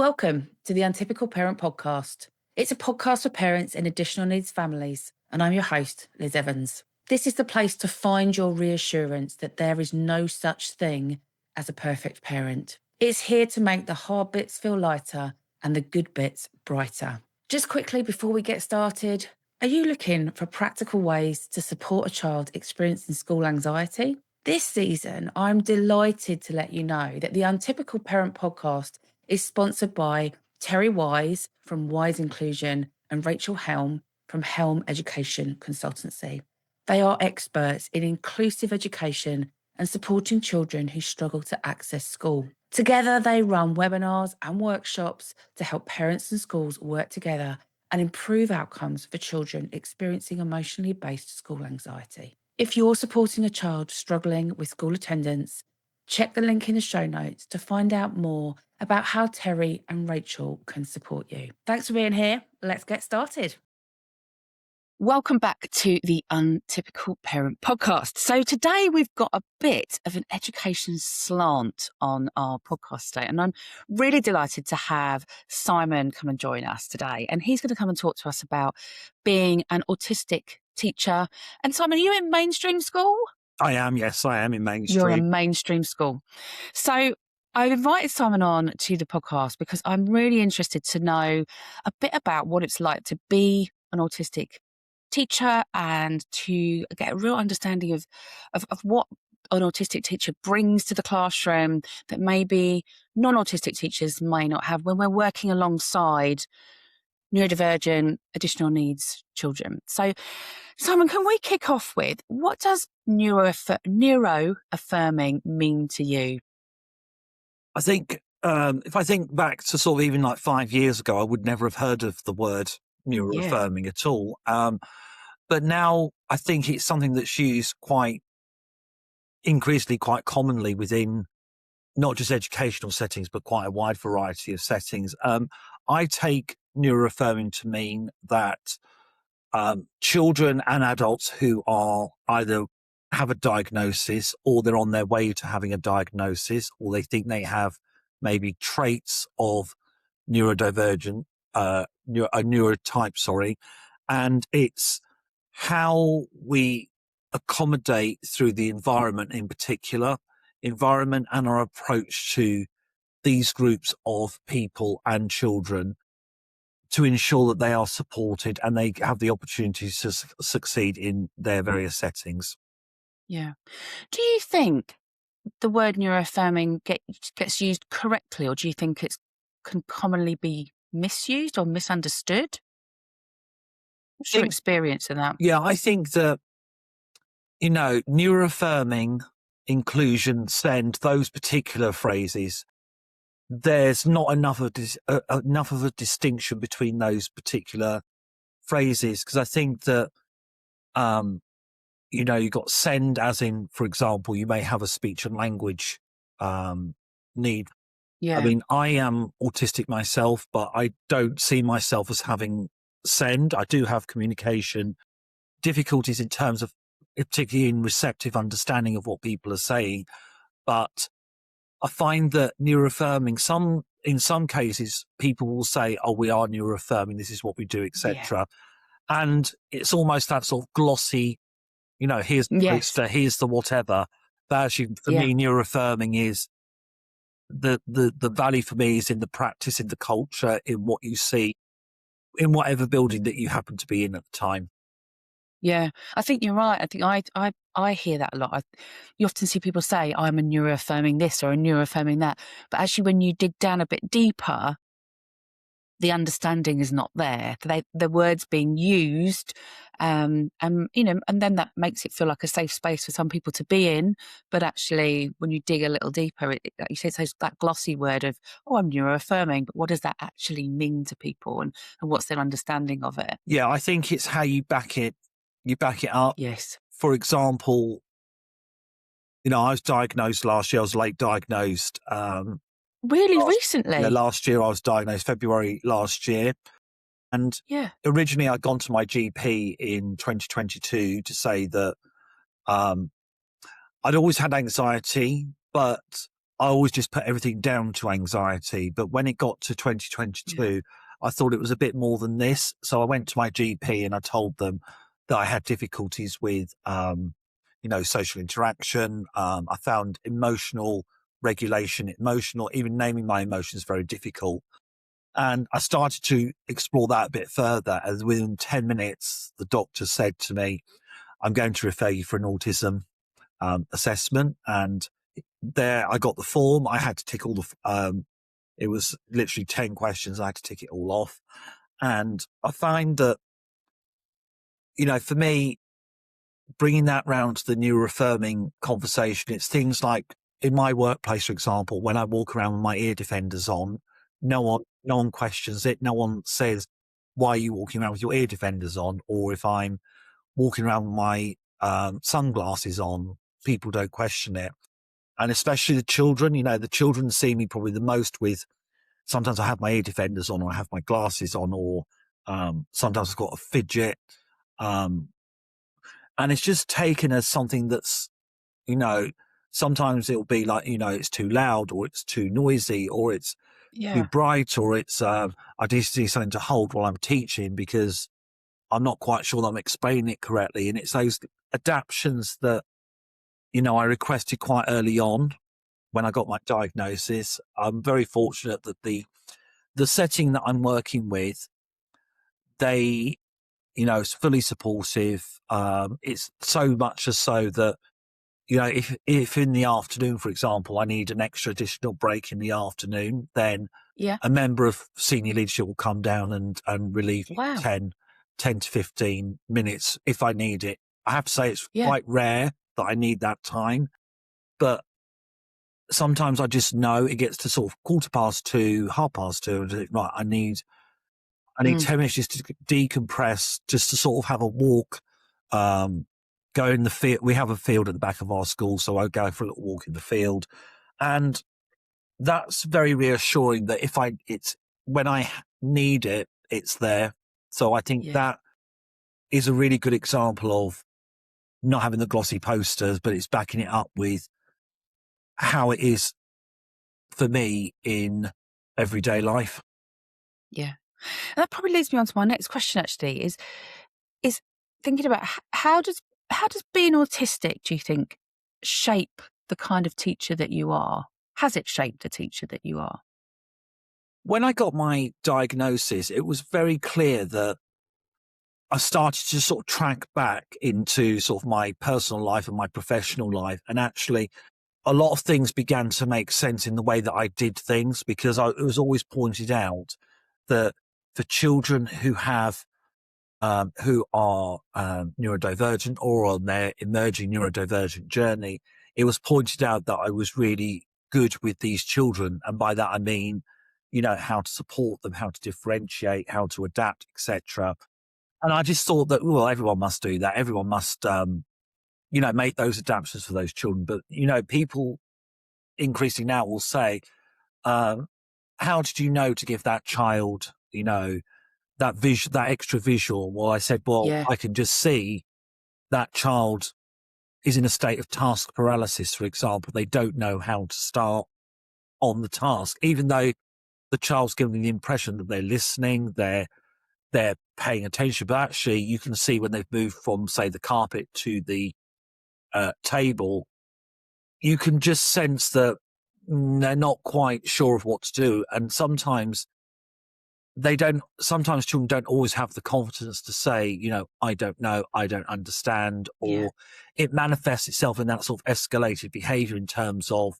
Welcome to the Untypical Parent Podcast. It's a podcast for parents in additional needs families, and I'm your host, Liz Evans. This is the place to find your reassurance that there is no such thing as a perfect parent. It's here to make the hard bits feel lighter and the good bits brighter. Just quickly before we get started, are you looking for practical ways to support a child experiencing school anxiety? This season, I'm delighted to let you know that the Untypical Parent Podcast is sponsored by Terry Wise from Wise Inclusion and Rachel Helm from Helm Education Consultancy. They are experts in inclusive education and supporting children who struggle to access school. Together, they run webinars and workshops to help parents and schools work together and improve outcomes for children experiencing emotionally based school anxiety. If you're supporting a child struggling with school attendance, check the link in the show notes to find out more about how Terry and Rachel can support you. Thanks for being here. Let's get started. Welcome back to the Untypical Parent Podcast. So today we've got a bit of an education slant on our podcast today, and I'm really delighted to have Simon come and join us today. And he's going to come and talk to us about being an autistic teacher. And Simon, are you in mainstream school? I am, yes, I am in mainstream. You're in mainstream school. So I've invited Simon on to the podcast because I'm really interested to know a bit about what it's like to be an autistic teacher and to get a real understanding of what an autistic teacher brings to the classroom that maybe non-autistic teachers may not have when we're working alongside neurodivergent, additional needs children. So, Simon, can we kick off with what does neuroaffirming mean to you? I think if I think back to sort of even like 5 years ago, I would never have heard of the word neuroaffirming at all. But now I think it's something that's used increasingly quite commonly within not just educational settings, but quite a wide variety of settings. I take neuroaffirming to mean that children and adults who are either have a diagnosis or they're on their way to having a diagnosis, or they think they have maybe traits of neurodivergent, a neurotype, and it's how we accommodate through the environment in particular, environment and our approach to these groups of people and children to ensure that they are supported and they have the opportunity to succeed in their various settings. Yeah. Do you think the word neuroaffirming gets used correctly, or do you think it can commonly be misused or misunderstood? What's your experience in that? Yeah, I think that, neuroaffirming, inclusion, send, those particular phrases, there's not enough of a distinction between those particular phrases, because I think that, you've got send as in, for example, you may have a speech and language need. Yeah. I mean, I am autistic myself, but I don't see myself as having send. I do have communication difficulties in terms of, particularly in receptive understanding of what people are saying. But I find that neuroaffirming, in some cases, people will say, "Oh, we are neuroaffirming. This is what we do," etc. Yeah. And it's almost that sort of glossy, here's the poster, here's the whatever. But actually, for me, neuroaffirming is the value for me is in the practice, in the culture, in what you see, in whatever building that you happen to be in at the time. Yeah, I think you're right. I think I hear that a lot. You often see people say, "I'm a neuroaffirming this" or "a neuroaffirming that," but actually, when you dig down a bit deeper, the understanding is not there. The words being used, and then that makes it feel like a safe space for some people to be in. But actually, when you dig a little deeper, like you say, it's that glossy word of, "Oh, I'm neuroaffirming," but what does that actually mean to people, and what's their understanding of it? Yeah, I think it's how you back it. You back it up. Yes. For example, I was diagnosed last year. I was late diagnosed. Really recently? Yeah, last year I was diagnosed February last year. And originally I'd gone to my GP in 2022 to say that I'd always had anxiety, but I always just put everything down to anxiety. But when it got to 2022, I thought it was a bit more than this. So I went to my GP and I told them that I had difficulties with, social interaction. I found emotional regulation, even naming my emotions very difficult. And I started to explore that a bit further. And within 10 minutes, the doctor said to me, I'm going to refer you for an autism assessment. And there I got the form. I had to tick all it was literally 10 questions. I had to tick it all off. And I find that, for me, bringing that round to the neuroaffirming conversation, it's things like in my workplace, for example, when I walk around with my ear defenders on, no one questions it. No one says, why are you walking around with your ear defenders on? Or if I'm walking around with my sunglasses on, people don't question it. And especially the children, the children see me probably the most with, sometimes I have my ear defenders on or I have my glasses on, or sometimes I've got a fidget. And it's just taken as something that's, sometimes it'll be like, it's too loud or it's too noisy or it's too bright or it's, I just need something to hold while I'm teaching because I'm not quite sure that I'm explaining it correctly. And it's those adaptations that, I requested quite early on when I got my diagnosis. I'm very fortunate that the setting that I'm working with, they, it's fully supportive. It's so much as so that, if in the afternoon, for example, I need an extra additional break in the afternoon, then a member of senior leadership will come down and relieve me Wow. 10 to 15 minutes if I need it. I have to say it's quite rare that I need that time, but sometimes I just know it gets to sort of 2:15, 2:30, and right, I need 10 minutes just to decompress, just to sort of have a walk, go in the field. We have a field at the back of our school, so I go for a little walk in the field. And that's very reassuring that it's when I need it, it's there. So I think that is a really good example of not having the glossy posters, but it's backing it up with how it is for me in everyday life. Yeah. And that probably leads me on to my next question actually is thinking about how does being autistic, do you think, shape the kind of teacher that you are? Has it shaped the teacher that you are? When I got my diagnosis, it was very clear that I started to sort of track back into sort of my personal life and my professional life. And actually, a lot of things began to make sense in the way that I did things, because it was always pointed out that for children who have who are neurodivergent or on their emerging neurodivergent journey, it was pointed out that I was really good with these children. And by that, I mean, how to support them, how to differentiate, how to adapt, etc. And I just thought that, well, everyone must do that. Everyone must, make those adaptations for those children. But, people increasingly now will say, how did you know to give that child, that extra visual? Well, I said, well, I can just see that child is in a state of task paralysis, for example. They don't know how to start on the task, even though the child's giving the impression that they're listening, they're paying attention. But actually, you can see when they've moved from, say, the carpet to the table, you can just sense that they're not quite sure of what to do. And sometimes children don't always have the confidence to say, I don't know, I don't understand, or it manifests itself in that sort of escalated behavior in terms of,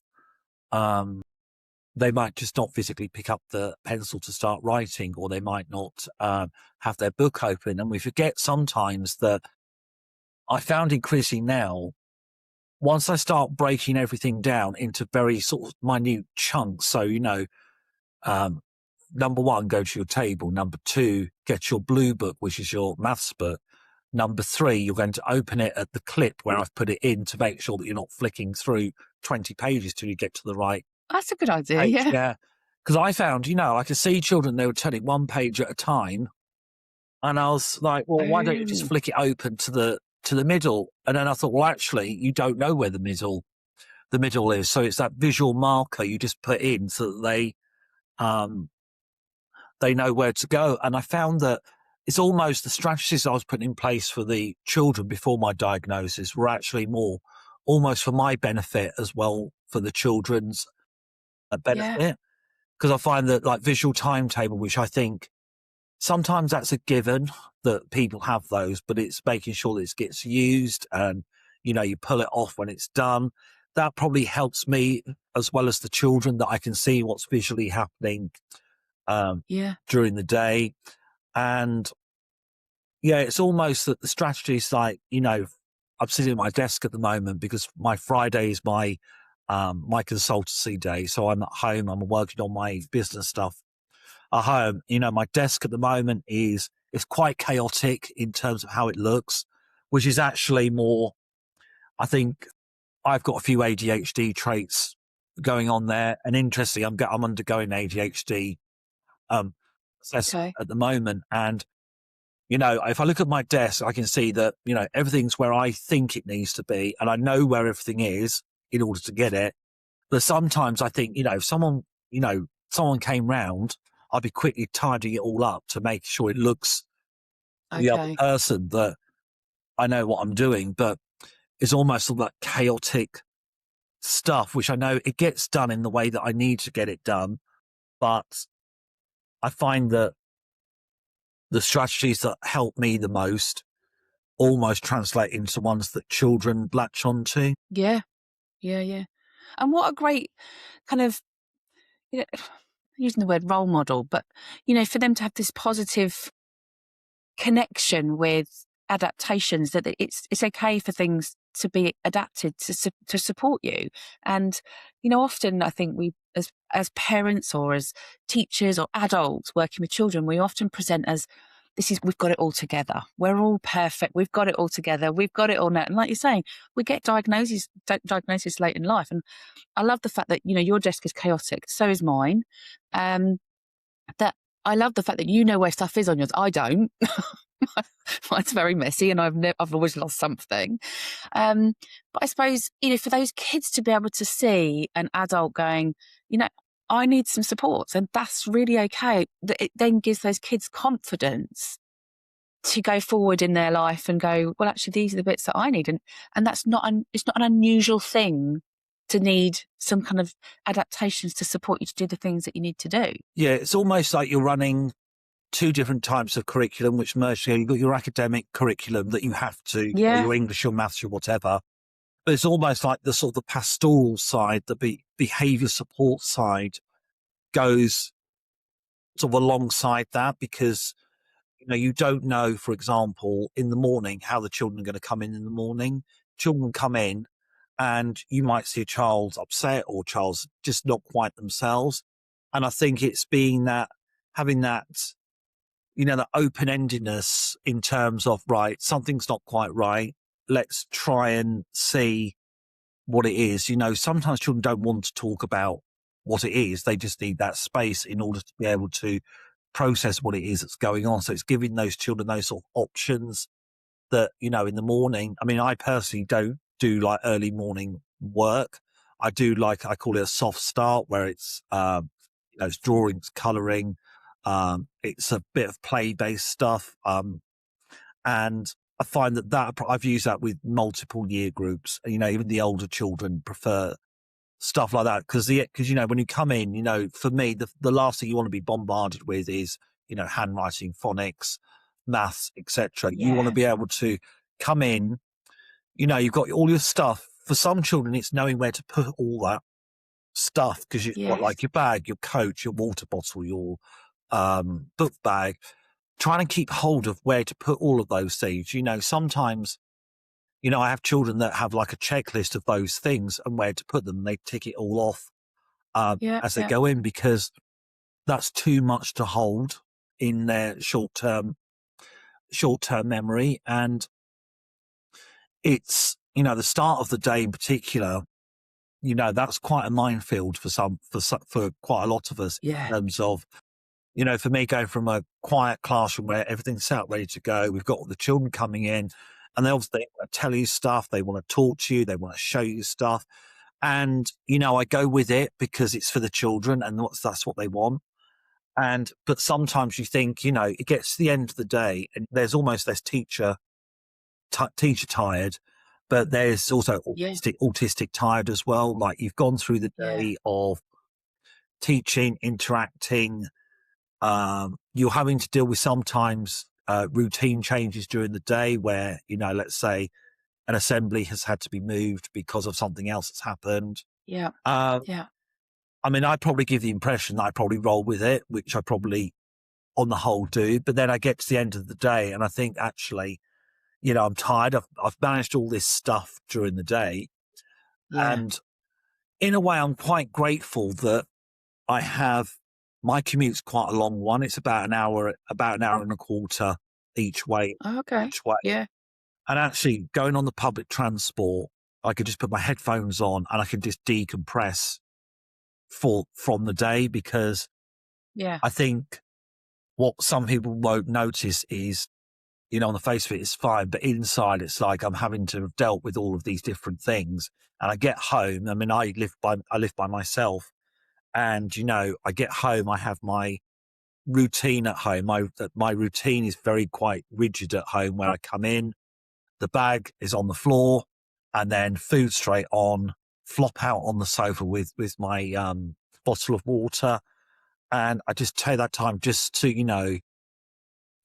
they might just not physically pick up the pencil to start writing, or they might not have their book open. And we forget sometimes that I found increasing now, once I start breaking everything down into very sort of minute chunks. So, number one, go to your table. Number two, get your blue book, which is your maths book. Number three, you're going to open it at the clip where I've put it in to make sure that you're not flicking through 20 pages till you get to the right. That's a good idea. Page. Yeah. Because I found, I could see children, they were turning one page at a time. And I was like, well, why don't you just flick it open to the middle? And then I thought, well, actually, you don't know where the middle the middle is. So it's that visual marker you just put in so that they know where to go. And I found that it's almost the strategies I was putting in place for the children before my diagnosis were actually more almost for my benefit as well for the children's Yeah. benefit. Because I find that like visual timetable, which I think sometimes that's a given that people have those, but it's making sure that it gets used and, you pull it off when it's done. That probably helps me as well as the children that I can see what's visually happening Yeah. during the day. And yeah, it's almost that the strategy is like, I'm sitting at my desk at the moment because my Friday is my consultancy day. So I'm at home, I'm working on my business stuff at home. My desk at the moment is quite chaotic in terms of how it looks, which is actually more, I think I've got a few ADHD traits going on there. And interestingly, I'm undergoing ADHD assessment Okay. at the moment. And, if I look at my desk, I can see that, everything's where I think it needs to be. And I know where everything is in order to get it. But sometimes I think, if someone came round, I'd be quickly tidying it all up to make sure it looks to the other Okay. person that I know what I'm doing. But it's almost all that chaotic stuff, which I know it gets done in the way that I need to get it done. But I find that the strategies that help me the most almost translate into ones that children latch onto. Yeah. Yeah. Yeah. And what a great kind of, you know, using the word role model, but, for them to have this positive connection with adaptations, that it's okay for things to be adapted to support you. And often I think we as parents or as teachers or adults working with children, we often present as we've got it all together, we're all perfect, we've got it all together, we've got it all now. And like you're saying, we get diagnosis late in life. And I love the fact that your desk is chaotic, so is mine. um that I love the fact that you know where stuff is on yours. I don't. Mine's very messy, and I've always lost something. But I suppose for those kids to be able to see an adult going, you know, I need some support, and that's really okay. That it then gives those kids confidence to go forward in their life and go, well, actually, these are the bits that I need, and that's it's not an unusual thing to need some kind of adaptations to support you to do the things that you need to do. Yeah, it's almost like you're running two different types of curriculum which merge together. You've got your academic curriculum that you have to, Yeah, your English, your maths, your whatever. But it's almost like the sort of the pastoral side, the behaviour support side goes sort of alongside that because, you don't know, for example, in the morning, how the children are going to come in the morning. Children come in and you might see a child's upset or child's just not quite themselves. And I think it's having that, the open-endedness in terms of, right, something's not quite right. Let's try and see what it is. Sometimes children don't want to talk about what it is. They just need that space in order to be able to process what it is that's going on. So it's giving those children those sort of options that, in the morning, I mean, I personally don't do like early morning work. I do I call it a soft start where it's drawings, colouring. It's a bit of play-based stuff. And I find that I've used that with multiple year groups. Even the older children prefer stuff like that because when you come in, for me, the last thing you want to be bombarded with is, handwriting, phonics, maths, etc. You want to yeah, be able to come in, you've got all your stuff. For some children, it's knowing where to put all that stuff because you've got yes, like your bag, your coat, your water bottle, your book bag, trying to keep hold of where to put all of those things. Sometimes, I have children that have like a checklist of those things and where to put them. They tick it all off yeah, as they yeah, go in because that's too much to hold in their short-term memory. And it's, the start of the day in particular, that's quite a minefield for quite a lot of us yeah, in terms of, for me, going from a quiet classroom where everything's set up, ready to go, we've got all the children coming in and they obviously want to tell you stuff, they want to talk to you, they want to show you stuff. And, I go with it because it's for the children and that's what they want. But sometimes you think, it gets to the end of the day and there's almost less teacher tired, but there's also Yeah. autistic tired as well. Like you've gone through the Yeah. day of teaching, interacting. You're having to deal with sometimes routine changes during the day where, let's say an assembly has had to be moved because of something else that's happened. Yeah. Uh, Yeah. I mean, I probably give the impression that I probably roll with it, which I probably on the whole do. But then I get to the end of the day and I think actually, I'm tired. I've managed all this stuff during the day. Yeah. And in a way, I'm quite grateful that I have my commute's quite a long one. It's about an hour and a quarter each way, Okay. each way. Yeah. And actually going on the public transport, I could just put my headphones on and I could just decompress from the day, because Yeah. I think what some people won't notice is, on the face of it, it's fine, but inside it's like I'm having to have dealt with all of these different things. And I get home. I mean, I live by myself, and I get home. I have my routine at home. My routine is very quite rigid at home. Where I come in, the bag is on the floor, and then food straight on. Flop out on the sofa with my bottle of water, and I just take that time just to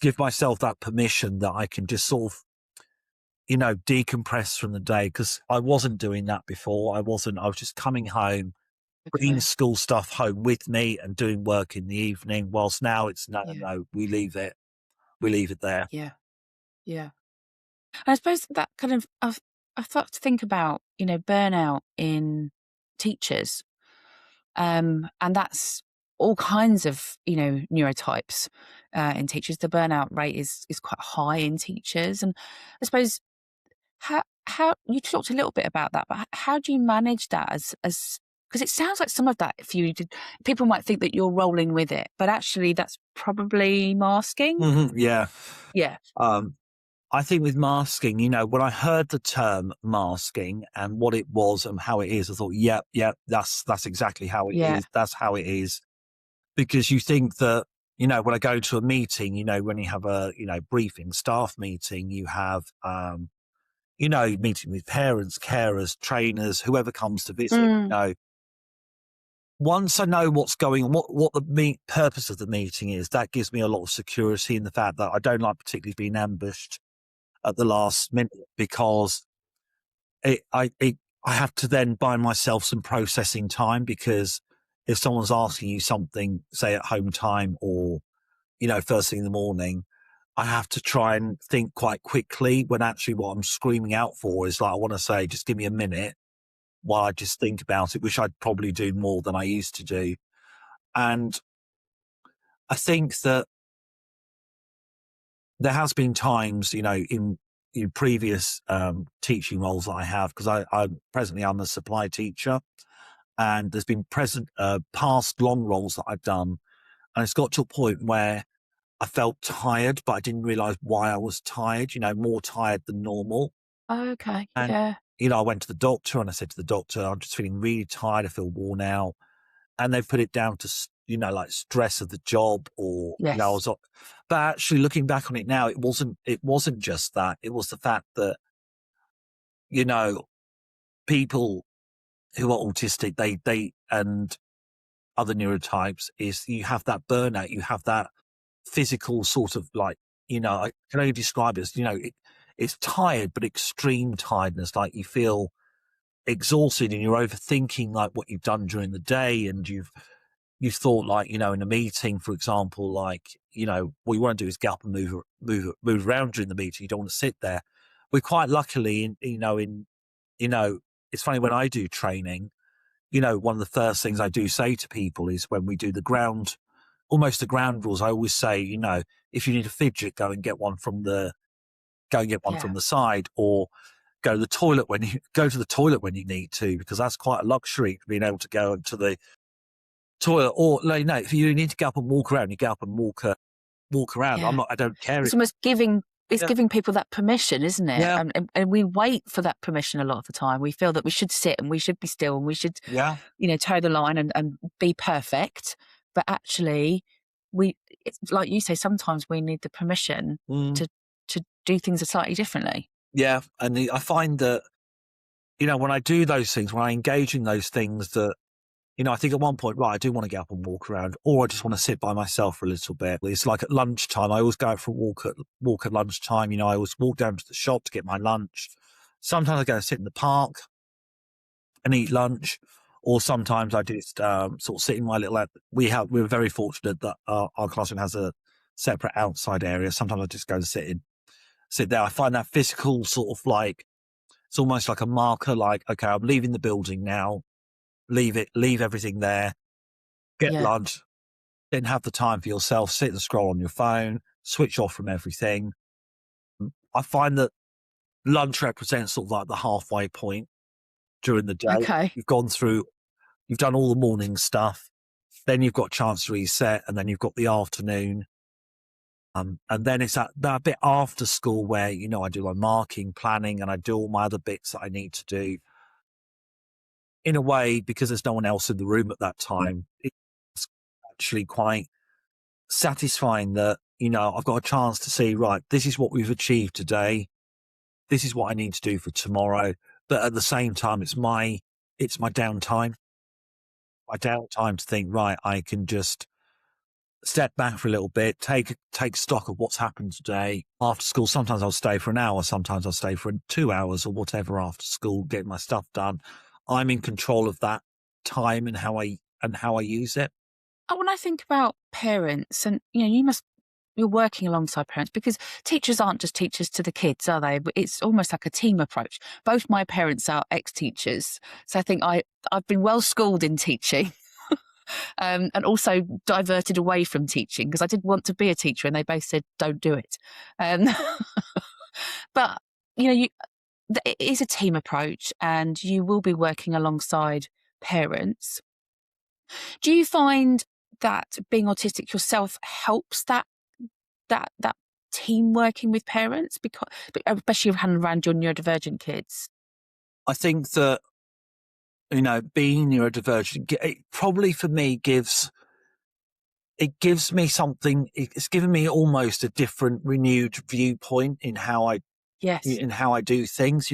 give myself that permission that I can just sort of decompress from the day, because I wasn't doing that before. I was just coming home, bringing Okay. school stuff home with me and doing work in the evening, whilst now it's no, Yeah. no, we leave it there. Yeah. Yeah. And I suppose that kind of I've thought to think about, burnout in teachers. And that's all kinds of, neurotypes in teachers. The burnout rate is quite high in teachers. And I suppose how you talked a little bit about that, but how do you manage that as because it sounds like some of that for you people might think that you're rolling with it, but actually that's probably masking. Yeah. Yeah. Um, I think with masking, when I heard the term masking and what it was and how it is, I thought, yep, that's exactly how it Yeah. is. That's how it is. Because you think that, when I go to a meeting, when you have a, briefing, staff meeting, you have, meeting with parents, carers, trainers, whoever comes to visit, Mm. once I know what's going on, what the purpose of the meeting is, that gives me a lot of security in the fact that I don't like particularly being ambushed at the last minute, because I have to then buy myself some processing time, because if someone's asking you something, say at home time or, first thing in the morning, I have to try and think quite quickly, when actually what I'm screaming out for is like, I want to say, just give me a minute while I just think about it, which I'd probably do more than I used to do. And I think that there has been times, in previous teaching roles that I have, because I'm a supply teacher, and there's been past long roles that I've done, and it's got to a point where I felt tired, but I didn't realize why I was tired, more tired than normal. Okay. And, Yeah. I went to the doctor and I said to the doctor, I'm just feeling really tired. I feel worn out. And they put it down to, like stress of the job, or, I Yes. was, but actually looking back on it now, it wasn't just that. It was the fact that, you know, people who are autistic, and other neurotypes, is you have that burnout, you have that physical sort of like, I can only describe it as, it's tired, but extreme tiredness. Like you feel exhausted and you're overthinking like what you've done during the day, and you've thought like, in a meeting, for example, like, what you want to do is get up and move around during the meeting. You don't want to sit there. We're quite luckily in, it's funny when I do training, one of the first things I do say to people is when we do almost the ground rules, I always say, if you need a fidget, go and get one Yeah. from the side, or go to the toilet when you need to, because that's quite a luxury, being able to go to the toilet. Or like, no, if you need to get up and walk around, you get up and walk around. Yeah. I don't care. It's almost giving it's Yeah. giving people that permission, isn't it? Yeah. And we wait for that permission a lot of the time. We feel that we should sit and we should be still and we should, Yeah. toe the line and be perfect. But actually, it's like you say, sometimes we need the permission Mm. to do things slightly differently. Yeah. And I find that, when I do those things, when I engage in those things that, I think at one point, right, I do want to get up and walk around, or I just want to sit by myself for a little bit. It's like at lunchtime, I always go out for a walk at lunchtime. I always walk down to the shop to get my lunch. Sometimes I go and sit in the park and eat lunch, or sometimes I just sort of sit in my little. We're very fortunate that our classroom has a separate outside area. Sometimes I just go and sit there. I find that physical sort of like, it's almost like a marker. Like, okay, I'm leaving the building now. Leave everything there. Get Yeah. lunch. Then have the time for yourself. Sit and scroll on your phone. Switch off from everything. I find that lunch represents sort of like the halfway point during the day. Okay. You've done all the morning stuff. Then you've got a chance to reset, and then you've got the afternoon. And then it's that bit after school where, I do my marking, planning, and I do all my other bits that I need to do. In a way, because there's no one else in the room at that time, it's actually quite satisfying that, I've got a chance to see, right, this is what we've achieved today. This is what I need to do for tomorrow. But at the same time, it's my downtime. My downtime to think, right, I can just step back for a little bit, take stock of what's happened today. After school, sometimes I'll stay for an hour, sometimes I'll stay for 2 hours or whatever after school, getting my stuff done. I'm in control of that time and how I use it. When I think about parents, and you're working alongside parents, because teachers aren't just teachers to the kids, are they? But it's almost like a team approach. Both my parents are ex-teachers, so I think I've been well schooled in teaching. And also diverted away from teaching because I did want to be a teacher, and they both said, "Don't do it." Um, but it is a team approach, and you will be working alongside parents. Do you find that being autistic yourself helps that team working with parents, because especially around your neurodivergent kids? I think that, being neurodivergent, it probably for me gives me something. It's given me almost a different, renewed viewpoint in how I Yes. do things.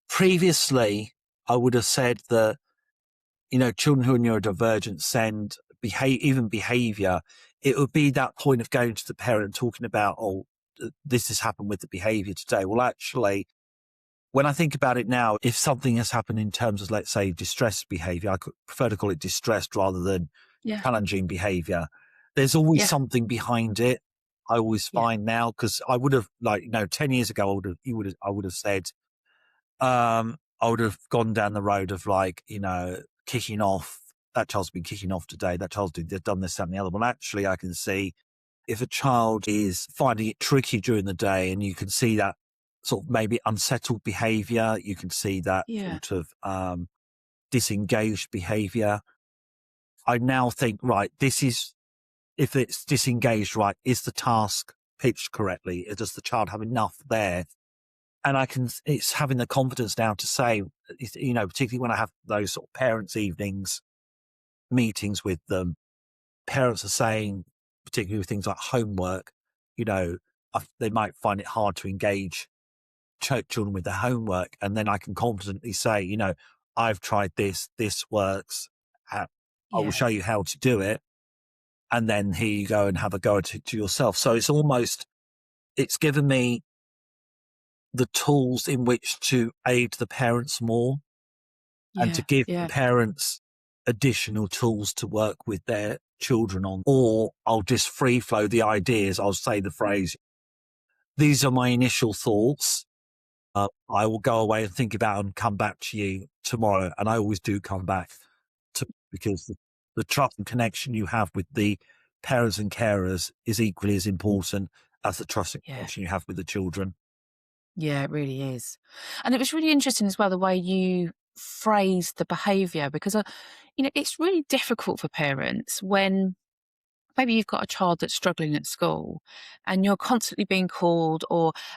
Previously I would have said that, children who are neurodivergent send behavior. It would be that point of going to the parent and talking about, oh, this has happened with the behavior today. Well, actually, when I think about it now, if something has happened in terms of, let's say, distressed behavior, I could prefer to call it distressed rather than Yeah. challenging behavior. There's always Yeah. something behind it. I always Yeah. find now, because I would have, 10 years ago, I would have said, I would have gone down the road of kicking off. That child's been kicking off today. That child's done this, that, and the other. Well, actually, I can see if a child is finding it tricky during the day, and you can see that sort of maybe unsettled behavior, you can see that Yeah. sort of disengaged behavior. I now think, right, if it's disengaged, right, is the task pitched correctly? Does the child have enough there? And it's having the confidence now to say, particularly when I have those sort of parents' evenings, meetings with them, parents are saying, particularly with things like homework, they might find it hard to engage children with their homework. And then I can confidently say, I've tried this works. I will show you how to do it. And then here you go and have a go at it to yourself. So it's given me the tools in which to aid the parents more, and to give the parents additional tools to work with their children on. Or I'll just free flow the ideas. I'll say the phrase, these are my initial thoughts. I will go away and think about and come back to you tomorrow. And I always do come back because the trust and connection you have with the parents and carers is equally as important as the trust and connection you have with the children. Yeah, it really is. And it was really interesting as well, the way you phrased the behaviour, because, it's really difficult for parents when maybe you've got a child that's struggling at school and you're constantly being called,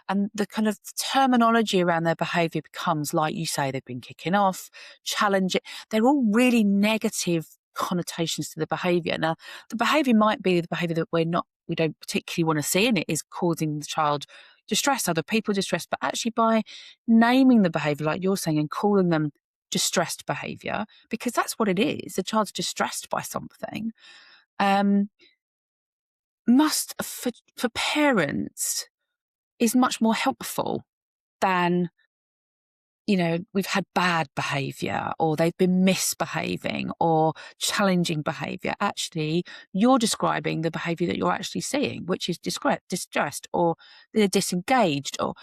and the kind of terminology around their behaviour becomes, like you say, they've been kicking off, challenge it. They're all really negative connotations to the behaviour. Now, the behaviour might be the behaviour that we don't particularly want to see, and it is causing the child distress, other people distress, but actually by naming the behaviour, like you're saying, and calling them distressed behaviour, because that's what it is. The child's distressed by something. Must for parents is much more helpful than, we've had bad behaviour or they've been misbehaving or challenging behaviour. Actually, you're describing the behaviour that you're actually seeing, which is distressed, or they're disengaged, or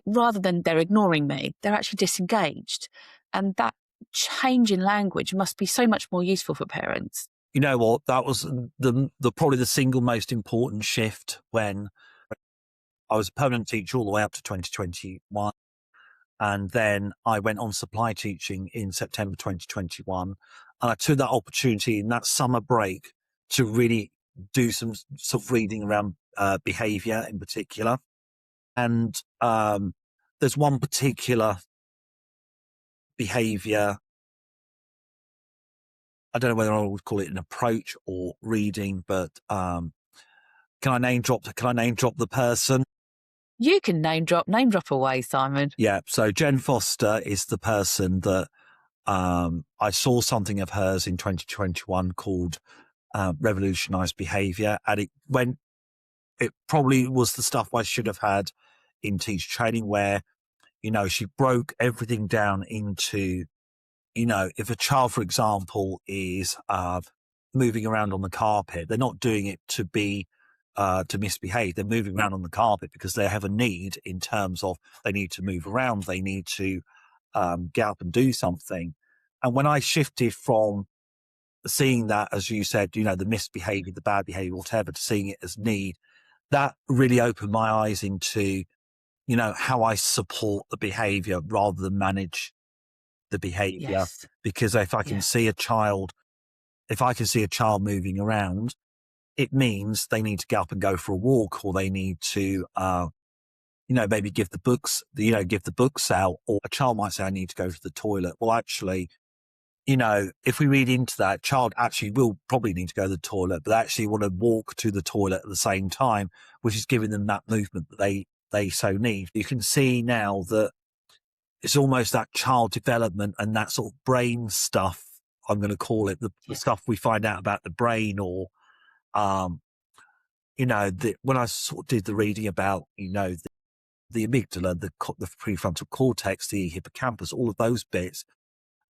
rather than they're ignoring me, they're actually disengaged. And that change in language must be so much more useful for parents. You know what? That was the probably the single most important shift when I was a permanent teacher all the way up to 2021. And then I went on supply teaching in September 2021. And I took that opportunity in that summer break to really do some sort of reading around behaviour in particular. And there's one particular behaviour. I don't know whether I would call it an approach or reading, but can I name drop the person? You can name drop away, Simon. Yeah. So Jen Foster is the person that I saw something of hers in 2021 called Revolutionized Behavior. And it probably was the stuff I should have had in teacher training, where, she broke everything down into, if a child, for example, is moving around on the carpet, they're not doing it to misbehave. They're moving around on the carpet because they have a need in terms of they need to move around. They need to get up and do something. And when I shifted from seeing that, as you said, the misbehavior, the bad behavior, whatever, to seeing it as need, that really opened my eyes into, how I support the behavior rather than manage the behavior. Yes. Because if I can see a child moving around, it means they need to get up and go for a walk, or they need to, maybe give the books out, or a child might say, I need to go to the toilet. Well, actually, if we read into that, child actually will probably need to go to the toilet, but they actually want to walk to the toilet at the same time, which is giving them that movement that they so need. You can see now that it's almost that child development and that sort of brain stuff, I'm going to call it, the stuff we find out about the brain, or, when I sort of did the reading about, the amygdala, the prefrontal cortex, the hippocampus, all of those bits,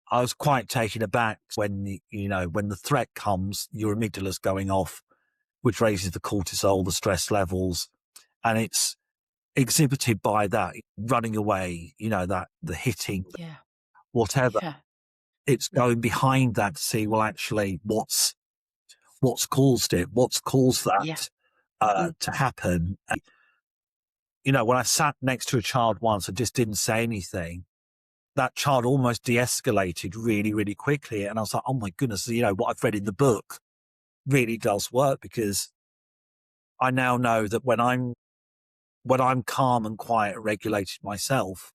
I was quite taken aback when the threat comes, your amygdala's going off, which raises the cortisol, the stress levels, and it's exhibited by that running away, that the hitting, whatever. Yeah. It's going behind that to see, well, actually, what's caused it, what's caused that to happen. And, when I sat next to a child once and just didn't say anything, that child almost de-escalated really, really quickly. And I was like, oh my goodness, what I've read in the book really does work, because I now know that when I'm calm and quiet and regulated myself,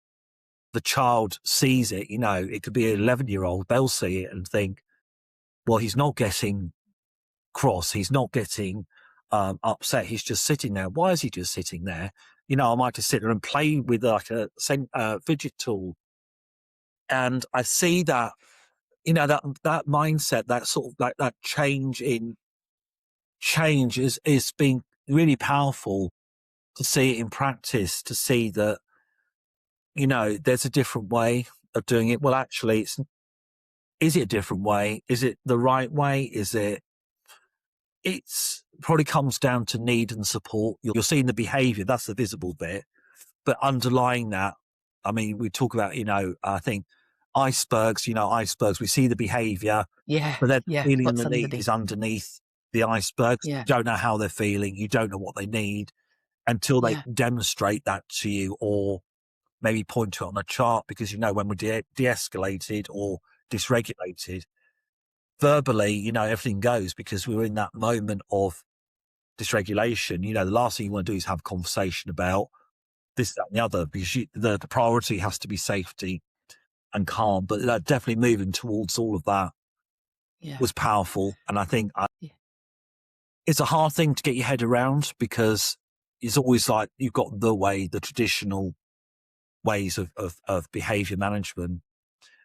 the child sees it. It could be an 11-year-old, they'll see it and think, well, he's not getting cross, he's not getting upset, he's just sitting there. Why is he just sitting there? I might just sit there and play with like a fidget tool. And I see that, that mindset, that sort of like that change is being really powerful to see it in practice, to see that, there's a different way of doing it. Well, actually, is it a different way? Is it the right way? It's probably comes down to need and support. You're seeing the behavior, that's the visible bit. But underlying that, I mean, we talk about, I think icebergs, we see the behavior, but then the feeling and the need is underneath the icebergs. You don't know how they're feeling. You don't know what they need until they demonstrate that to you, or maybe point to it on a chart, because, when we're de-escalated or dysregulated, verbally, everything goes, because we're in that moment of dysregulation, the last thing you want to do is have a conversation about this, that, and the other, because the priority has to be safety and calm. But definitely moving towards all of that Yeah. was powerful. And I think Yeah. it's a hard thing to get your head around, because it's always like you've got the traditional ways of behaviour management.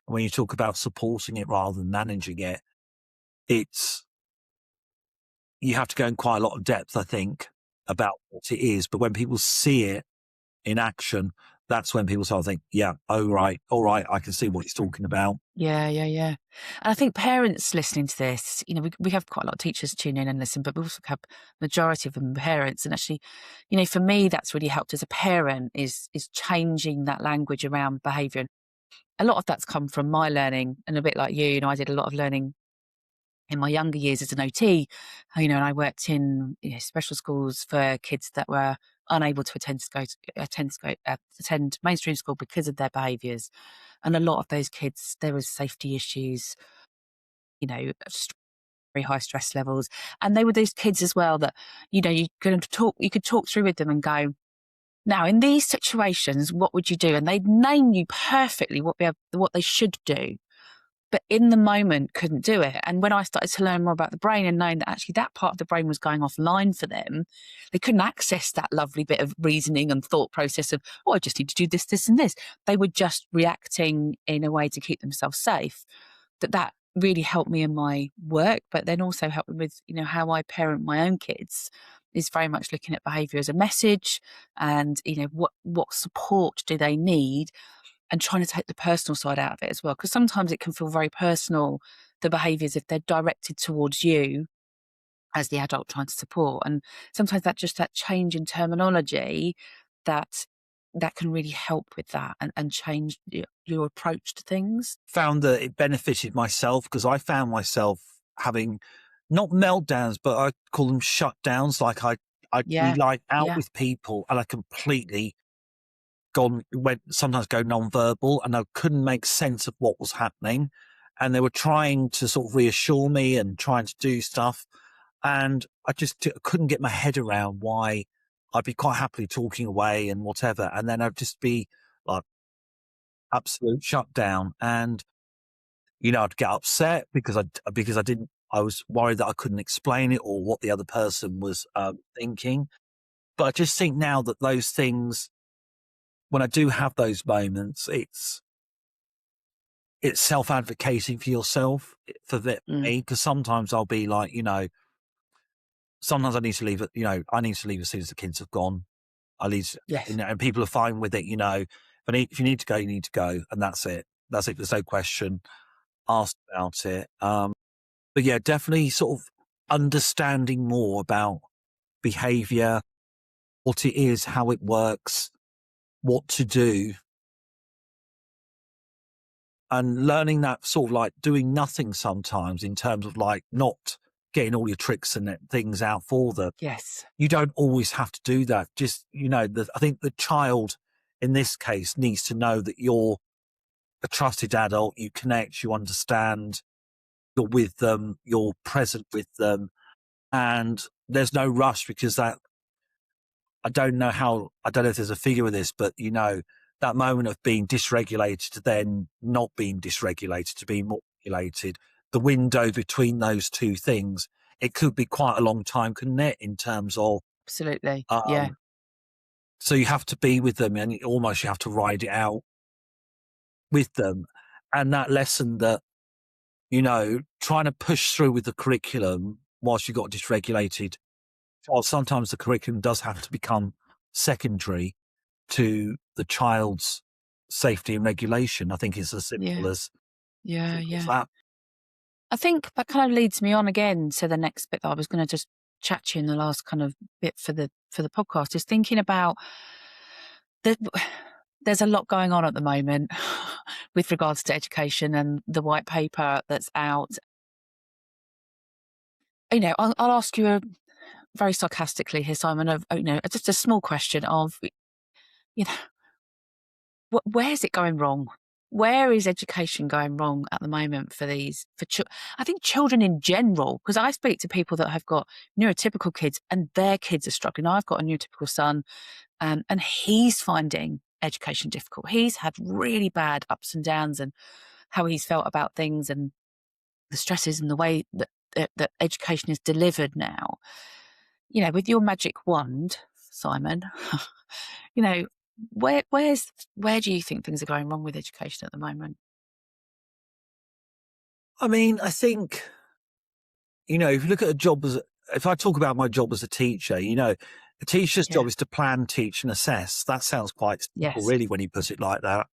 And when you talk about supporting it rather than managing it, you have to go in quite a lot of depth, I think, about what it is. But when people see it in action, that's when people start to think, yeah, all right, I can see what he's talking about. Yeah. And I think parents listening to this, we have quite a lot of teachers tune in and listen, but we also have majority of them parents. And actually, for me, that's really helped as a parent is changing that language around behaviour. A lot of that's come from my learning, and a bit like you, I did a lot of learning in my younger years as an OT, and I worked in special schools for kids that were unable to attend mainstream school because of their behaviours. And a lot of those kids, there was safety issues, very high stress levels. And they were those kids as well that, you could talk through with them and go, now in these situations, what would you do? And they'd name you perfectly what they should do, but in the moment couldn't do it. And when I started to learn more about the brain and knowing that actually that part of the brain was going offline for them, they couldn't access that lovely bit of reasoning and thought process of, I just need to do this, this and this. They were just reacting in a way to keep themselves safe. That really helped me in my work, but then also helped me with, how I parent my own kids is very much looking at behaviour as a message and, what support do they need, and trying to take the personal side out of it as well. Because sometimes it can feel very personal, the behaviours, if they're directed towards you as the adult trying to support. And sometimes that change in terminology that can really help with that and change your approach to things. Found that it benefited myself, because I found myself having not meltdowns, but I call them shutdowns. Like I'd be like out with people and I completely sometimes go non-verbal, and I couldn't make sense of what was happening. And they were trying to sort of reassure me and trying to do stuff. And I just couldn't get my head around why. I'd be quite happily talking away and whatever. And then I'd just be like absolute shutdown. And, I'd get upset because I was worried that I couldn't explain it or what the other person was thinking. But I just think now that those things, when I do have those moments, it's self-advocating for yourself for me, because sometimes I'll be like, sometimes I need to leave it, I need to leave as soon as the kids have gone. I need to, and people are fine with it, if you need to go, you need to go, and that's it. There's no question asked about it. But yeah, definitely sort of understanding more about behavior, what it is, how it works, what to do, and learning that sort of like doing nothing sometimes, in terms of like not getting all your tricks and things out for them. Yes. You don't always have to do that. Just, I think the child in this case needs to know that you're a trusted adult, you connect, you understand, you're with them, you're present with them, and there's no rush, because I don't know if there's a figure of this, but that moment of being dysregulated to then not being dysregulated to being more regulated, the window between those two things, it could be quite a long time, couldn't it, in terms of... Absolutely. So you have to be with them, and you have to ride it out with them. And that lesson that, trying to push through with the curriculum whilst you've got dysregulated, well, sometimes the curriculum does have to become secondary to the child's safety and regulation. I think it's as simple as that. I think that kind of leads me on again to the next bit that I was going to just chat to you in the last kind of bit for the podcast, is thinking about there's a lot going on at the moment with regards to education and the white paper that's out. I'll ask you very sarcastically here, Simon, just a small question of, where is it going wrong? where is education going wrong at the moment for these, I think children in general, because I speak to people that have got neurotypical kids and their kids are struggling. I've got a neurotypical son, and he's finding education difficult. He's had really bad ups and downs and how he's felt about things and the stresses and the way that education is delivered now. You know, with your magic wand, Simon, you know, where do you think things are going wrong with education at the moment? I mean, I think, you know, if you look at if I talk about my job as a teacher, you know, a teacher's job is to plan, teach and assess. That sounds quite simple, Yes. really, when you put it like that.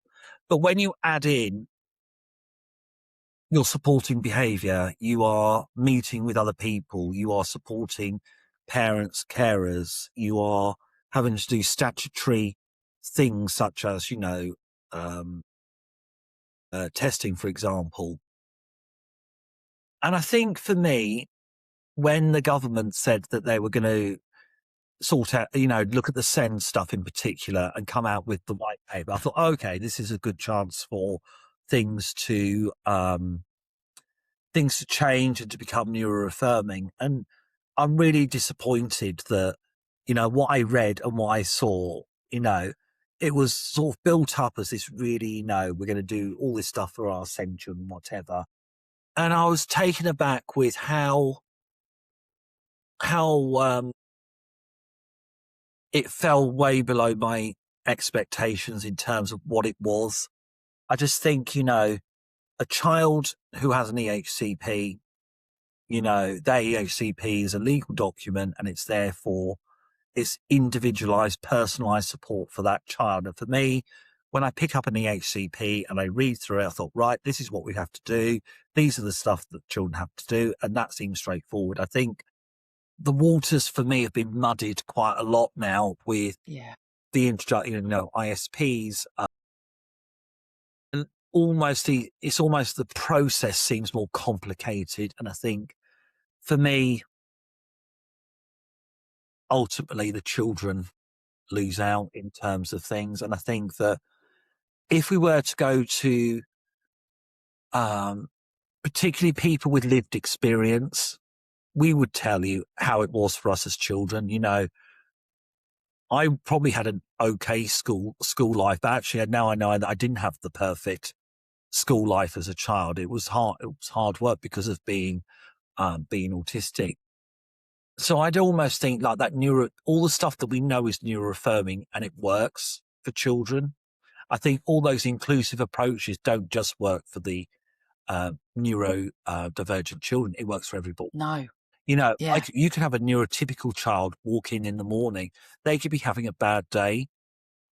But when you add in you're supporting behaviour, you are meeting with other people, you are supporting parents, carers, you are having to do statutory things such as, you know, testing, for example. And I think for me, when the government said that they were going to sort out, you know, look at the SEND stuff in particular and come out with the white paper, I thought, okay, this is a good chance for things to change and to become neuroaffirming. And I'm really disappointed that, you know, what I read and what I saw, you know, it was sort of built up as this really, you know, we're going to do all this stuff for our centre and whatever. And I was taken aback with how it fell way below my expectations in terms of what it was. I just think, you know, a child who has an EHCP, you know, their EHCP is a legal document and it's there for it's individualized, personalized support for that child. And for me, when I pick up an EHCP and I read through it, I thought, right, this is what we have to do. These are the stuff that children have to do. And that seems straightforward. I think the waters for me have been muddied quite a lot now with the introduction, you know, ISPs. And it's almost the process seems more complicated. And I think for me, ultimately, the children lose out in terms of things. And I think that if we were to go to particularly people with lived experience, we would tell you how it was for us as children. You know, I probably had an okay school life, but actually now I know that I didn't have the perfect school life as a child. It was hard work because of being autistic. So I'd almost think like that all the stuff that we know is neuroaffirming and it works for children. I think all those inclusive approaches don't just work for the neurodivergent children. It works for everybody. No. You know, Yeah. you can have a neurotypical child walk in the morning. They could be having a bad day.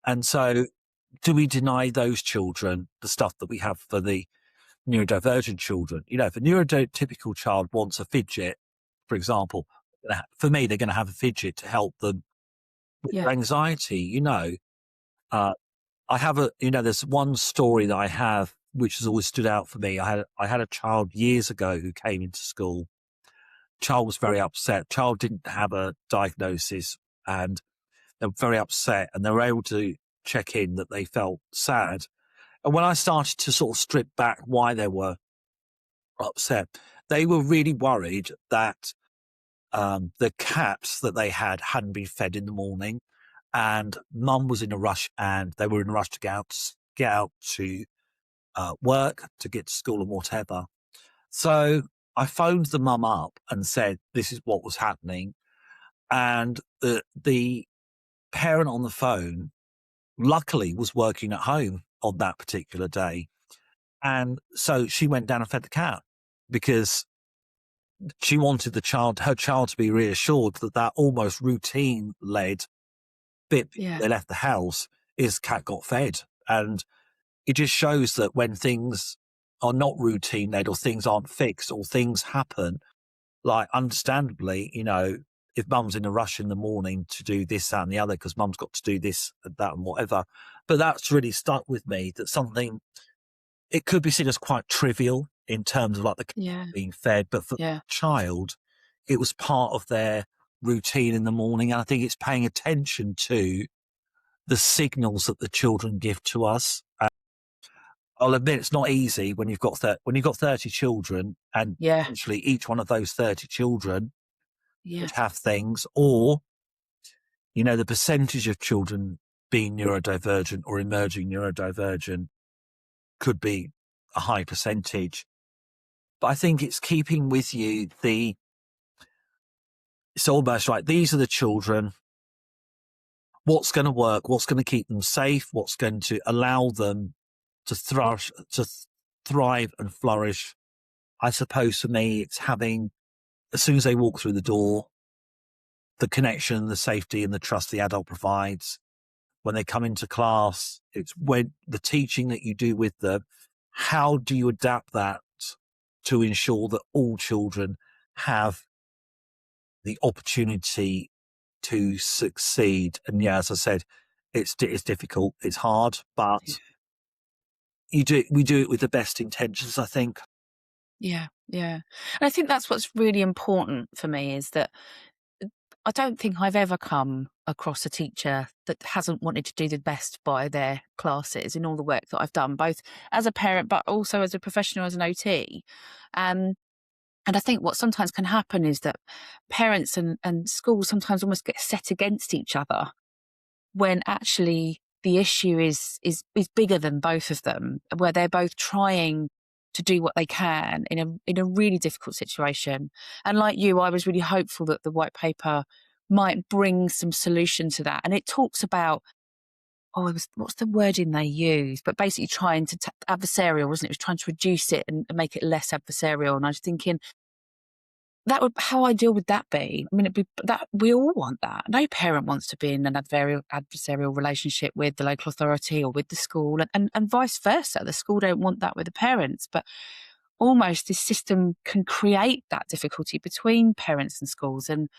And so do we deny those children the stuff that we have for the neurodivergent children? You know, if a neurotypical child wants a fidget, for example, for me, they're going to have a fidget to help them with their anxiety, you know. I have there's one story that I have which has always stood out for me. I had a child years ago who came into school. Child was very upset. Child didn't have a diagnosis and they were very upset and they were able to check in that they felt sad. And when I started to sort of strip back why they were upset, they were really worried that the cats that they hadn't been fed in the morning, and mum was in a rush and they were in a rush to get out to work, to get to school and whatever. So I phoned the mum up and said, this is what was happening. And the parent on the phone, luckily, was working at home on that particular day. And so she went down and fed the cat because she wanted her child to be reassured that almost routine led bit they left the house is cat got fed. And it just shows that when things are not routine led or things aren't fixed or things happen, like understandably, you know, if mum's in a rush in the morning to do this, that and the other, because mum's got to do this, that and whatever. But that's really stuck with me that something, it could be seen as quite trivial in terms of like the cat being fed, but for the child, it was part of their routine in the morning. And I think it's paying attention to the signals that the children give to us. I'll admit it's not easy when you've got 30 children, and Yeah. essentially each one of those 30 children Yeah. would have things, or, you know, the percentage of children being neurodivergent or emerging neurodivergent could be a high percentage. But I think it's keeping with you it's almost like these are the children. What's going to work? What's going to keep them safe? What's going to allow them to thrive and flourish? I suppose for me, it's having, as soon as they walk through the door, the connection, the safety and the trust the adult provides. When they come into class, it's when the teaching that you do with them, how do you adapt that to ensure that all children have the opportunity to succeed? And yeah, as I said, it's difficult, it's hard, but we do it with the best intentions, I think. Yeah. Yeah. And I think that's what's really important for me, is that I don't think I've ever come across a teacher that hasn't wanted to do the best by their classes in all the work that I've done, both as a parent, but also as a professional, as an OT. And I think what sometimes can happen is that parents and schools sometimes almost get set against each other, when actually the issue is bigger than both of them, where they're both trying to do what they can in a really difficult situation. And like you, I was really hopeful that the white paper might bring some solution to that. And it talks about, what's the wording they use? But basically trying to adversarial, wasn't it? It was trying to reduce it and make it less adversarial. And I was thinking, how ideal would that be? I mean, it'd be that we all want that. No parent wants to be in an adversarial relationship with the local authority or with the school, and vice versa. The school don't want that with the parents, but almost this system can create that difficulty between parents and schools. And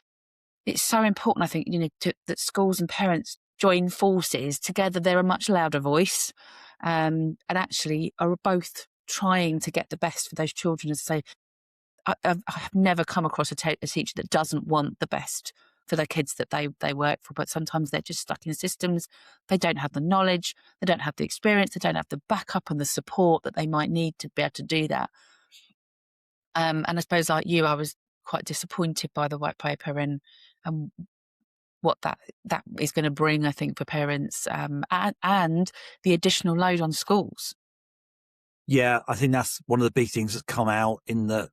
it's so important, I think, that schools and parents join forces together. They're a much louder voice, and actually are both trying to get the best for those children. As I say, I have never come across a teacher that doesn't want the best for their kids that they work for, but sometimes they're just stuck in systems. They don't have the knowledge, they don't have the experience, they don't have the backup and the support that they might need to be able to do that. And I suppose, like you, I was quite disappointed by the white paper and what that is going to bring, I think, for parents, and the additional load on schools. Yeah, I think that's one of the big things that's come out in the,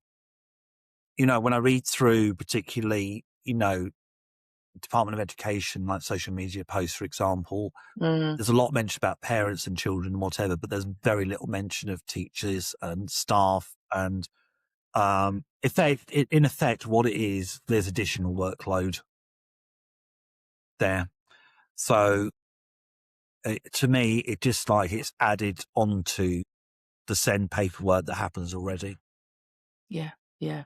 when I read through particularly, Department of Education, like social media posts, for example, there's a lot mentioned about parents and children and whatever, but there's very little mention of teachers and staff. And in effect, what it is, there's additional workload there. So to me, it just like it's added onto the send paperwork that happens already. Yeah, yeah.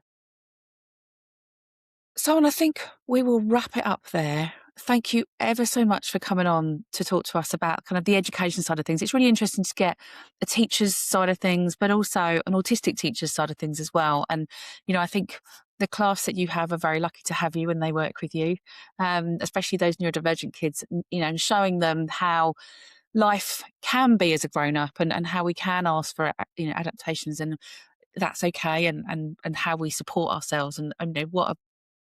So, and I think we will wrap it up there. Thank you ever so much for coming on to talk to us about kind of the education side of things. It's really interesting to get a teacher's side of things, but also an autistic teacher's side of things as well. And, I think the class that you have are very lucky to have you and they work with you, especially those neurodivergent kids, and showing them how life can be as a grown up, and how we can ask for, adaptations, and that's okay, and how we support ourselves, and what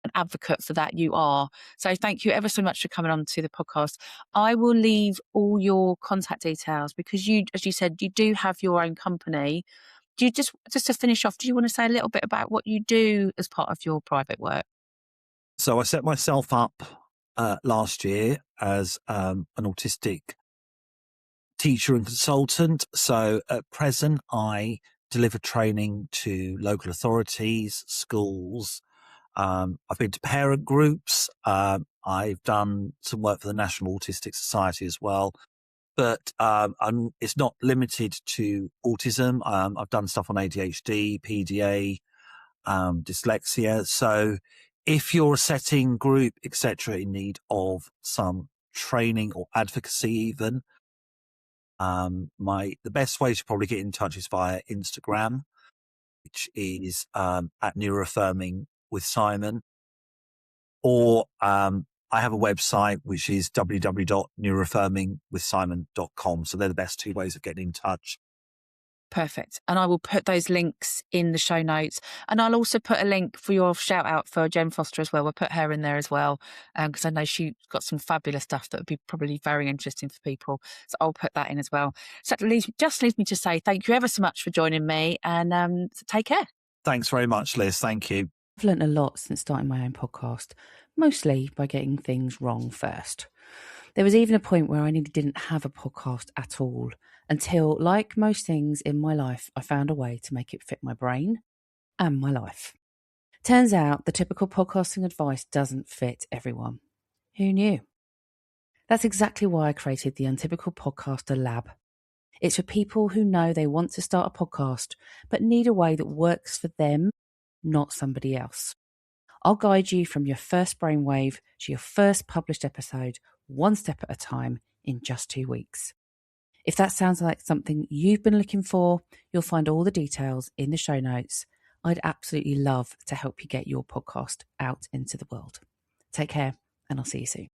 an advocate for that you are. So thank you ever so much for coming on to the podcast. I will leave all your contact details, because you, as you said, you do have your own company. Do you just to finish off, do you want to say a little bit about what you do as part of your private work? So I set myself up last year as an autistic teacher and consultant. So at present, I deliver training to local authorities, schools. I've been to parent groups. I've done some work for the National Autistic Society as well. But it's not limited to autism. I've done stuff on ADHD, PDA, dyslexia. So if you're a setting, group, etc., in need of some training or advocacy even, the best way to probably get in touch is via Instagram, which is at Neuroaffirming with Simon. Or I have a website, which is www.neuroaffirmingwithsimon.com. So they're the best two ways of getting in touch. Perfect. And I will put those links in the show notes. And I'll also put a link for your shout out for Jen Foster as well. We'll put her in there as well, because I know she's got some fabulous stuff that would be probably very interesting for people. So I'll put that in as well. So that just leaves me to say thank you ever so much for joining me, and so take care. Thanks very much, Liz. Thank you. I've learnt a lot since starting my own podcast, mostly by getting things wrong first. There was even a point where I nearly didn't have a podcast at all, until, like most things in my life, I found a way to make it fit my brain and my life. Turns out the typical podcasting advice doesn't fit everyone. Who knew? That's exactly why I created the Untypical Podcaster Lab. It's for people who know they want to start a podcast, but need a way that works for them, not somebody else. I'll guide you from your first brainwave to your first published episode, one step at a time, in just 2 weeks. If that sounds like something you've been looking for, you'll find all the details in the show notes. I'd absolutely love to help you get your podcast out into the world. Take care, and I'll see you soon.